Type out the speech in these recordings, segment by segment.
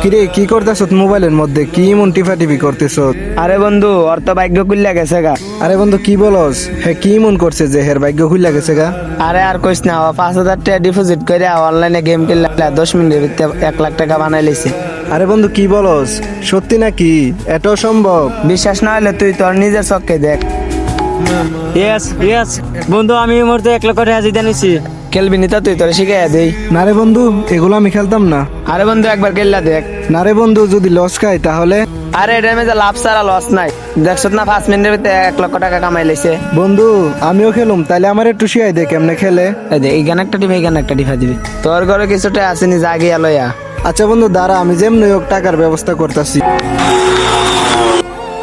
কিরে কি করতেছ মোবাইলের মধ্যে? কি মন টিপি করতেছ? আরে বন্ধু ওর তো ভাগ্য খুললা গেছে গা। আরে বন্ধু কি বলস? হ্যাঁ কি মন করছে যে হের ভাগ্য খুললা গেছে গা? আরে আর কইস না, ও 5,000 টাকা ডিপোজিট করে অনলাইনে গেম খেললা 10 মিনিটের ভিতরে 1 লাখ টাকা বানাই লিছে। আরে বন্ধু কি বলস? সত্যি নাকি? এটাও সম্ভব? বিশ্বাস না হলে তুই তোর নিজের চোখে দেখ। ইয়েস ইয়েস বন্ধু, আমি এই মুহূর্তে 1 লক্ষ টাকা জিতে নিছি। খেলবি নি তো তুই তোর শিখাইয়া দেই। না রে বন্ধু, এগুলো আমি খেলতাম না। আরে বন্ধু একবার খেললা দেখ। না রে বন্ধু, যদি লস খাই তাহলে? আরে এটার মধ্যে লাভ ছাড়া লস নাই। দেখছ না 5 মিনিটের ভিতরে 1 লক্ষ টাকা কামাই লাইছে। বন্ধু আমিও খেলুম, তাইলে আমার একটু শিয়াই দে কেমনে খেলে। এই দে এইখানে একটা টিপ এইখানে একটা টিপা দিবি। তোর ঘরে কিছুটা আসেনি, জাগিয়া লইয়া। আচ্ছা বন্ধু দাঁড়া, আমি যেমনি হোক টাকার ব্যবস্থা করতেছি।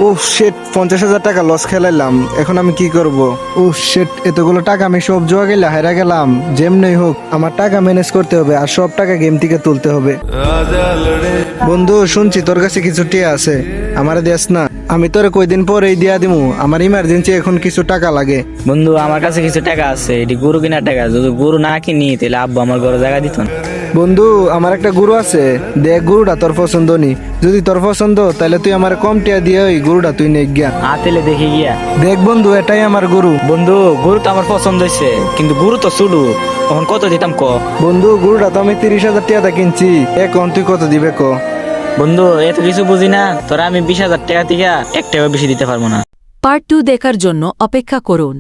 ও শেট, 50,000 টাকা লস খেলাইলাম, এখন আমি কি করব? ও শেট, এতগুলো টাকা আমি সব জোয়া গেলে হারা গেলাম। যেমনি হোক আমার টাকা ম্যানেজ করতে হবে, আর সব টাকা গেম থেকে তুলতে হবে। বন্ধু শুনছি তোর কাছে কিছু টিয়া আছে, আমারে দেস না? আমি তোরে কয়দিন পরেই দিয়া দিমু, আমার ইমার্জেন্সি এখন কিছু টাকা লাগে। বন্ধু আমার কাছে কিছু টাকা আছে, এটি গরু কেনার টাকা। যদি গরু না কিনি তাহলে আব্বু আমার ঘরে জায়গা দিত না। বন্ধু আমার একটা গরু আছে, দেখ গরুটা তোর পছন্দ নি। যদি তোর পছন্দ তাহলে তুই আমার কম টিয়া দিয়ে ওই গরুটা তুই নে গিয়া। আতেলে দেখে গিয়া। দেখ বন্ধু এটাই আমার গরু। বন্ধু গরু তো আমার পছন্দ হয়েছে, কিন্তু গরু তো শুরু, তখন কত দিতাম ক? বন্ধু গরুটা তো আমি 30,000 টাকা কিনছি, এখন তুই কত দিবে ক? বন্ধু এত কিছু বুঝি না, তোরা আমি 20,000 টাকা থেকে 1 টাকা বেশি দিতে পারবো না। পার্ট 2 দেখার জন্য অপেক্ষা করুন।